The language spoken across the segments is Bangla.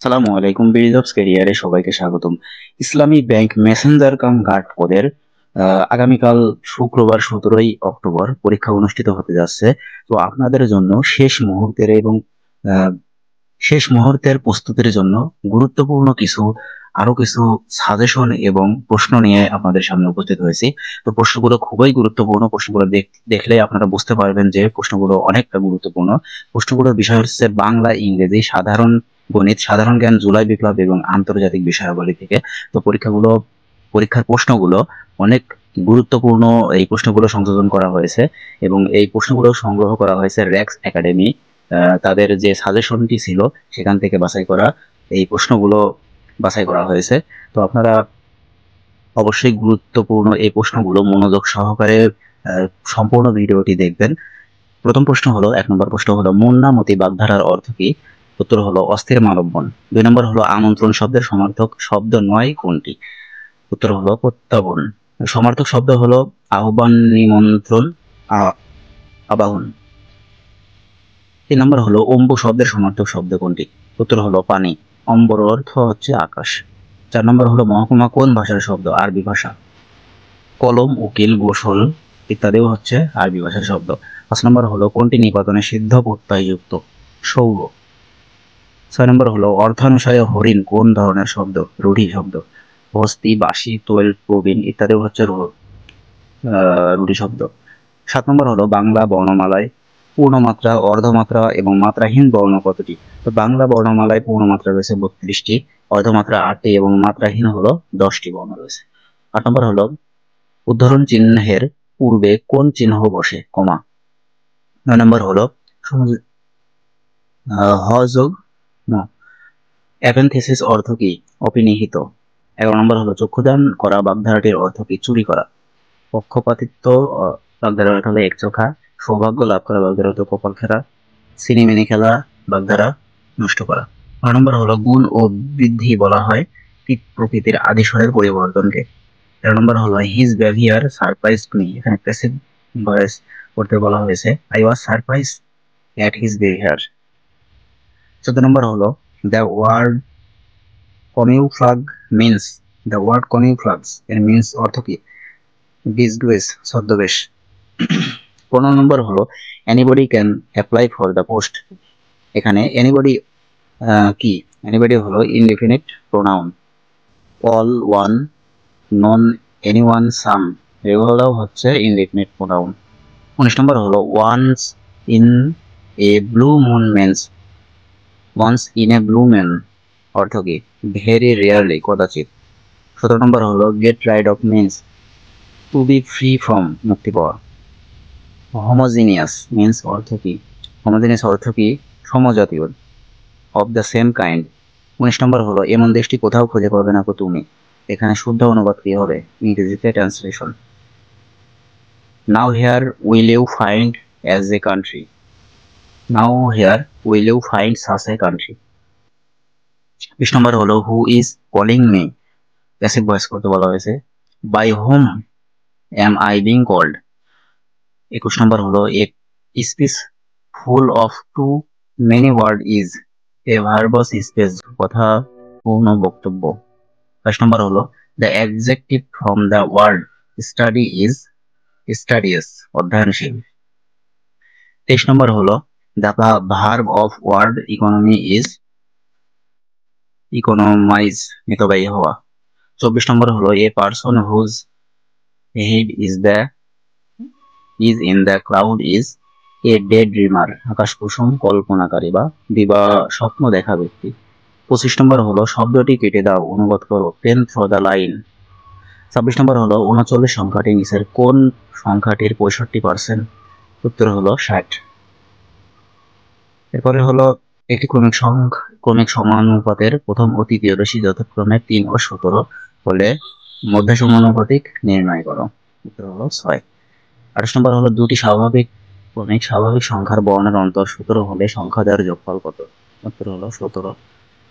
আসসালামু আলাইকুম। বিডিজবস ক্যারিয়ারে সবাইকে স্বাগতম। ইসলামী ব্যাংক মেসেঞ্জার কাম গার্ড পদের আগামীকাল শুক্রবার 17ই অক্টোবর পরীক্ষা অনুষ্ঠিত হতে যাচ্ছে। তো আপনাদের জন্য আহ, শেষ মুহূর্তের প্রস্তুতির জন্য গুরুত্বপূর্ণ আরো কিছু সাজেশন এবং প্রশ্ন নিয়ে আপনাদের সামনে উপস্থিত হয়েছি। তো প্রশ্নগুলো খুবই গুরুত্বপূর্ণ। প্রশ্নগুলো দেখলে আপনারা বুঝতে পারবেন যে প্রশ্নগুলো অনেকটা গুরুত্বপূর্ণ। প্রশ্নগুলোর বিষয় হচ্ছে বাংলা, ইংরেজি, সাধারণ গণিত, সাধারণ জ্ঞান, জুলাই বিপ্লব এবং আন্তর্জাতিক বিষয়াবলী থেকে। তো পরীক্ষার প্রশ্নগুলো অনেক গুরুত্বপূর্ণ। এই প্রশ্নগুলো সংযোজন করা হয়েছে এবং এই প্রশ্নগুলো সংগ্রহ করা হয়েছে র্যাক্স একাডেমি তাদের যে সাজেশনটি ছিল সেখান থেকে এই প্রশ্নগুলো বাছাই করা হয়েছে। তো আপনারা অবশ্যই গুরুত্বপূর্ণ এই প্রশ্নগুলো মনোযোগ সহকারে সম্পূর্ণ ভিডিওটি দেখবেন। প্রথম প্রশ্ন হলো, 1 নম্বর প্রশ্ন হলো মুন্না মতি বাগধারার অর্থ কি? উত্তর হলো অস্থির মানববন। 2 নম্বর হলো আমন্ত্রণ শব্দের সমার্থক শব্দ নয় কোনটি? উত্তর হলো প্রত্যাবন। সমার্থক শব্দ হলো আহ্বান, নিমন্ত্রণ, আবাহন। 3 নম্বর হলো অম্বু শব্দের সমার্থক শব্দ কোনটি? উত্তর হলো পানি। অম্বর অর্থ হচ্ছে আকাশ। 4 নম্বর হলো মহকুমা কোন ভাষার শব্দ? আরবি ভাষা। কলম, উকিল, গোসল ইত্যাদিও হচ্ছে আরবি ভাষার শব্দ। 5 নম্বর হলো কোনটি নিপাতনে সিদ্ধ প্রত্যয়যুক্ত? সৌর। 6 নম্বর হলো অর্থানুসারে হরিণ কোন ধরনের শব্দ? রূঢ়ি শব্দ। হস্তি, বাসি, তৈল, প্রবীণ ইত্যাদিও হচ্ছে রূঢ়ি শব্দ। 7 নম্বর হলো বাংলা বর্ণমালায় পূর্ণমাত্রা, অর্ধমাত্রা এবং মাত্রাহীন বর্ণ কতটি? তো বাংলা বর্ণমালায় পূর্ণমাত্রা রয়েছে 32টি, অর্ধমাত্রা 8টি এবং মাত্রাহীন হলো 10টি বর্ণ রয়েছে। 8 নম্বর হলো উদ্ধরণ চিহ্নের পূর্বে কোন চিহ্ন বসে? কমা। 9 নম্বর হলো হ যোগ ন। অ্যাপেনথেসিস অর্থ কি? অপিনিহিত। 11 নম্বর হলো চক্ষুদান করা বাগধারাটির অর্থ কি? চুরি করা। পক্ষপাতিত্ব বাগধারা অর্থ হলো একচোখা। সৌভাগ্য লাভ করা বাগধারা অর্থ কপাল খেলা। সিনেমিনি খেলা বাগধারা নষ্ট করা। 12 নম্বর হলো গুণ ও বৃদ্ধি বলা হয় প্রকৃতির আদিস্বরের পরিবর্তনকে। 13 নম্বর হলো হিজ বিহেভিয়ার সারপ্রাইজ মি। এখানে প্যাসিভ ভয়েস করতে বলা হয়েছে I was surprise at his behaviour. 14 নম্বর হলো the word camouflage means. The word camouflages এর মিন্স অর্থ কি? ডিসগ্রেস, ছদ্মবেশ। 15 নম্বর হলো anybody can apply for the post. এখানে এনিবডি কি? এনিবডি হলো indefinite pronoun. All, one, none, anyone, some এগুলোও হচ্ছে ইনডিফিনিট প্রোনাউন। 19 নম্বর হলো once in a blue moon means. Once in a blue moon অর্থ কি? ভেরি রেয়ারলি, কদাচিৎ। 17 নম্বর হলো get rid of means to be free from, মুক্তি পাওয়া। হোমোজিনিয়াস মিন্স অর্থ কি? হোমোজিনিয়াস অর্থ কি? সমজাতীয়, অফ দ্য সেম কাইন্ড। 19 নম্বর হলো এমন দেশটি কোথাও খুঁজে পাবে না কো তুমি। এখানে শুদ্ধ অনুবাদ কি হবে? ইংরেজিতে translation. Now here will you find as a country. Now here will you find such a country. 20 নম্বর হলো who is calling me. Passive voice করতে বলা হয়েছে by whom am I being called. 21 নম্বর হলো a speech full of too many word is a verbose space, কথা পূর্ণ বক্তব্য। 22 নম্বর হলো the adjective from the word study is studious, অধ্যয়নশীল। 23 নম্বর হলো the verb of word economy is economise, মিতব্যয়ী হওয়া। 24 নম্বর হলো a person whose head is in the cloud is a day dreamer, আকাশ কুসুম কল্পনাকারী বা দিবা স্বপ্ন দেখা ব্যক্তি। 25 নম্বর হলো শব্দটি কেটে দাও, অনুবাদ করো, পেন থ্রো দ্য লাইন। 26 নম্বর হলো 39 সংখ্যাটি নিচের কোন সংখ্যাটির 65%? উত্তর হলো 60। এরপরে হলো একটি ক্রমিক সমানুপাতের প্রথম ও তৃতীয় রাশি যথাক্রমে 3 ও 17 হলে মধ্য সমানুপাতিক নির্ণয় করো। উত্তর হলো 6। 28 নম্বর হলো দুটি ক্রমিক স্বাভাবিক সংখ্যার বর্ণের অন্তর 17 হলে সংখ্যা দ্বয়ের যোগফল কত? উত্তর হলো 17।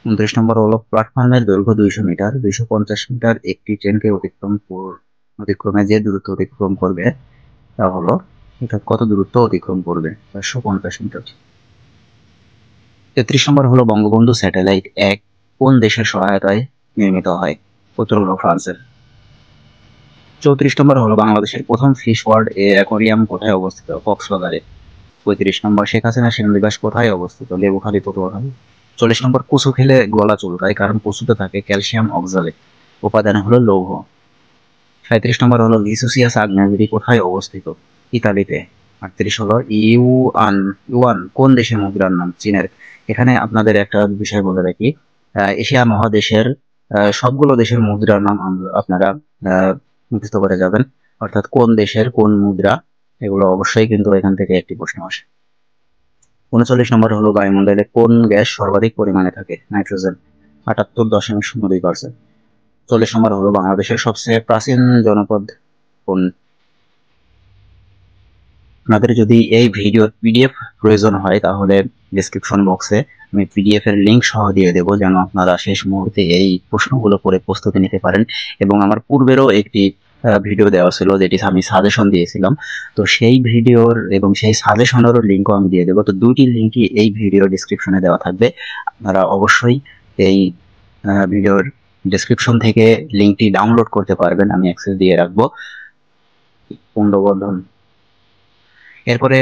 29 নম্বর হলো প্ল্যাটফর্মের দৈর্ঘ্য 200 মিটার, 250 মিটার একটি ট্রেনকে অতিক্রমে যে দূরত্ব অতিক্রম করবে তা হলো, এটা কত দূরত্ব অতিক্রম করবে? 550 মিটার। 33 নম্বর হলো বঙ্গবন্ধু স্যাটেলাইট 1 কোন দেশের সহায়তায় নির্মিত হয়? উত্তর হলো ফ্রান্সের। 34 নম্বর হলো বাংলাদেশের প্রথম ফিশ ওয়ার্ল্ড অ্যাকোয়ারিয়াম কোথায় অবস্থিত? কক্সবাজারে। 35 নম্বর শেখ হাসিনা সেনানিবাস কোথায় অবস্থিত? লেবুখালী, পটুয়াখালী। 40 নম্বর কচু খেলে গলা চুলকায় কারণ কচুতে থাকে ক্যালসিয়াম অক্সালেট, উপাদান হলো লৌহ। 37 নম্বর হলো লিসুসিয়াস আগ্নেয়গিরি কোথায় অবস্থিত? ইতালিতে। 38 হলো ইউয়ান। ইউয়ান কোন দেশের মুদ্রার নাম? চীনের। এখানে আপনাদের একটা বিষয় বলে রাখি, এশিয়া মহাদেশের সবগুলো দেশের মুদ্রার নাম আপনারা মুখস্থ করে যাবেন, অর্থাৎ কোন দেশের কোন মুদ্রা, এগুলো অবশ্যই কিন্তু এখান থেকে একটি প্রশ্ন আসে। 39 নম্বর হলো বায়ুমণ্ডলে কোন গ্যাস সর্বাধিক পরিমাণে থাকে? নাইট্রোজেন। 78.02%। 40 নম্বর হলো বাংলাদেশের সবচেয়ে প্রাচীন জনপদ কোন? আপনাদের যদি এই ভিডিওর পিডিএফ প্রয়োজন হয় তাহলে ডেসক্রিপশন বক্সে আমি পিডিএফ এর লিংক সহ দিয়ে দেবো, যেন আপনারা শেষ মুহূর্তে এই প্রশ্নগুলো করে প্রস্তুতি নিতে পারেন। এবং আমার পূর্বেরও একটি ভিডিও দেওয়া ছিল যেটি আমি সাজেশন দিয়েছিলাম, তো সেই ভিডিওর এবং সেই সাজেশনেরও লিঙ্কও আমি দিয়ে দেবো। তো দুইটি লিঙ্কই এই ভিডিও ডিসক্রিপশনে দেওয়া থাকবে, আপনারা অবশ্যই এই ভিডিওর ডেসক্রিপশন থেকে লিঙ্কটি ডাউনলোড করতে পারবেন, আমি অ্যাক্সেস দিয়ে রাখবো। পুনর্বর্ধন। এরপরে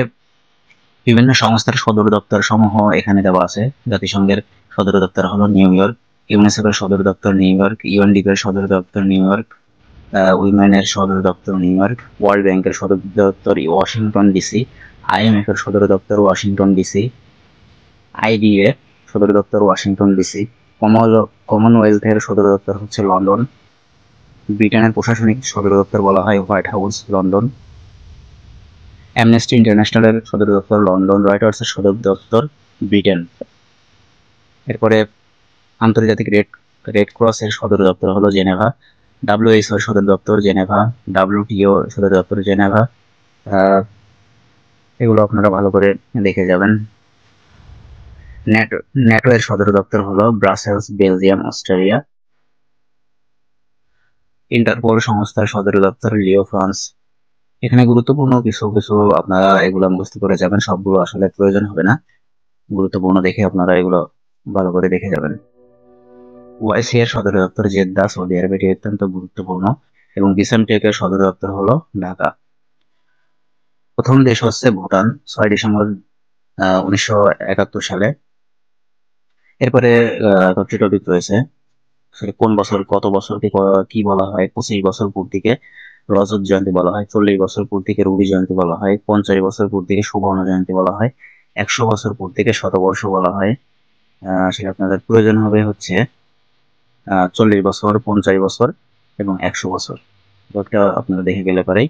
বিভিন্ন সংস্থার সদর দপ্তর সমূহ এখানে দেওয়া আছে। জাতিসংঘের সদর দপ্তর হলো নিউ ইয়র্ক, ইউনেস্কোর সদর দপ্তর নিউ ইয়র্ক, ইউএনডিপি এর সদর দপ্তর নিউ ইয়র্ক, উইমেনের সদর দপ্তর নিউ ইয়র্ক, ওয়ার্ল্ড ব্যাংকের সদর দপ্তর ওয়াশিংটন ডিসি, আইএমএফ এর সদর দপ্তর ওয়াশিংটন ডিসি, আইডিএ সদর দপ্তর ওয়াশিংটন ডিসি, কমনওয়েলথের সদর দপ্তর হচ্ছে লন্ডন, ব্রিটেনের প্রশাসনিক সদর দপ্তর বলা হয় হোয়াইট হাউস, লন্ডন, অ্যামনেস্টি ইন্টারন্যাশনালের সদর দপ্তর লন্ডন, রয়টার্সের সদর দপ্তর ব্রিটেন। এরপরে আন্তর্জাতিক রেড ক্রসের সদর দপ্তর হলো জেনেভা, ডাব্লিউএইচও সদর দপ্তর জেনেভা, ডাব্লিউটিও সদর দপ্তর জেনেভা। এগুলো আপনারা ভালো করে দেখে যাবেন। ন্যাটো এর সদর দপ্তর হলো ব্রাসেলস, বেলজিয়াম, অস্ট্রেলিয়া। ইন্টারপোল সংস্থার সদর দপ্তর লিও, ফ্রান্স। এখানে গুরুত্বপূর্ণ কিছু কিছু আপনারা এগুলো মুখস্থ করে যাবেন, সবগুলো আসলে প্রয়োজন হবে না, গুরুত্বপূর্ণ দেখে আপনারা এগুলো ভালো করে দেখে যাবেন। ওআইসি এর সদর দপ্তর জেদ্দা, সৌদি আরব, এটি অত্যন্ত গুরুত্বপূর্ণ। এবং বিসেমটেক এর সদর দপ্তর হলো ঢাকা। প্রথম দেশ হচ্ছে ভুটান, 6 ডিসেম্বর 1971 সালে। এরপরে টপিক রয়েছে, কোন বছর কত বছরকে কি বলা হয়? 25 বছর পূর্তিকে রজত জয়ন্তী বলা হয়, 40 বছর পূর্তিকে রবি জয়ন্তী বলা হয়, 50 বছর পূর্তিকে সুবর্ণ জয়ন্তী বলা হয়, 100 বছর পূর্তিকে শতবর্ষ বলা হয়। সেটা আপনাদের প্রয়োজন হবে হচ্ছে 40 বছর, 50 বছর এবং 100 বছর। একটা আপনারা দেখে গেলে পরেই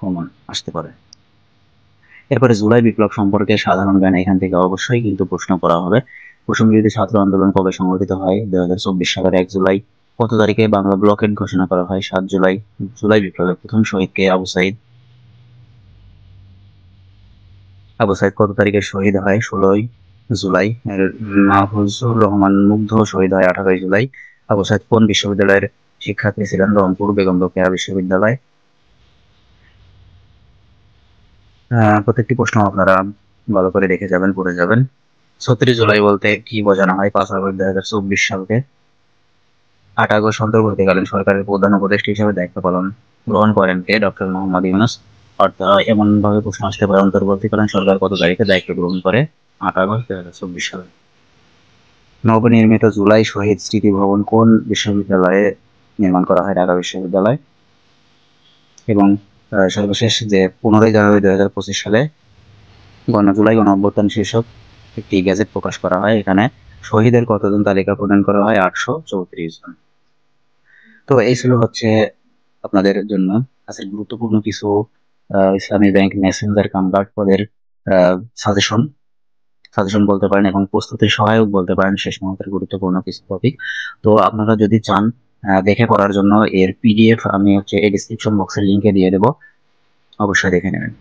কমন আসতে পারে। এরপরে জুলাই বিপ্লব সম্পর্কে সাধারণ জ্ঞান এখান থেকে অবশ্যই কিন্তু প্রশ্ন করা হবে। কুসুমবিরোধী ছাত্র আন্দোলন কবে সংগঠিত হয়? 2024 সালের 1 জুলাই। কত তারিখে বাংলা ব্লকেড ঘোষণা করা হয়? 7 জুলাই। জুলাই বিপ্লবের প্রথম শহীদ কে? আবু সাইদ। আবু সাইদ কত তারিখে শহীদ হয়? 16 জুলাই। মাহফুজুর রহমান মুগ্ধ শহীদ হয় 18 জুলাই। আবু সাইদ কোন বিশ্ববিদ্যালয়ের শিক্ষার্থী ছিলেন? রংপুর বেগম রোকেয়া বিশ্ববিদ্যালয়। প্রত্যেকটি প্রশ্ন আপনারা ভালো করে দেখে যাবেন, পড়ে যাবেন। 36 জুলাই বলতে কি বোঝানো হয়? 5 আগস্ট 2024 সালকে। 8 আগস্ট অন্তর্বর্তীকালীন সরকারের প্রধান উপদেষ্টা হিসেবে দায়িত্ব পালন গ্রহণ করেন কে? ডক্টর মোহাম্মদ ইউনূস। অর্থাৎ এমন ভাবে প্রশ্ন আসতে পারে, অন্তর্বর্তীকালীন সরকার কত তারিখে দায়িত্ব গ্রহণ করে? 8 আগস্ট 2024 সালে। নবনির্মিত জুলাই শহীদ স্মৃতি ভবন কোন বিশ্ববিদ্যালয়ে নির্মাণ করা হয়? ঢাকা বিশ্ববিদ্যালয়। এবং সর্বশেষ যে 15 জানুয়ারি 2025 সালে জুলাই গণ অভ্যুত্থান শীর্ষক একটি গ্যাজেট প্রকাশ করা হয়। এখানে শহীদের কতজন তালিকা প্রদান করা হয়? 834 জন। তো এই ছিল হচ্ছে আপনাদের জন্য আজকের গুরুত্বপূর্ণ কিছু ইসলামী ব্যাংক মেসেঞ্জার কনভার্ট পদের সাজেশন সাজেশন বলতে পারেন এবং প্রস্তুতির সহায়ক বলতে পারেন, শেষ মুহূর্তের গুরুত্বপূর্ণ কিছু টপিক। তো আপনারা যদি চান দেখে পড়ার জন্য এর পিডিএফ আমি হচ্ছে এই ডিসক্রিপশন বক্সের লিঙ্কে দিয়ে দেবো, অবশ্যই দেখে নেবেন।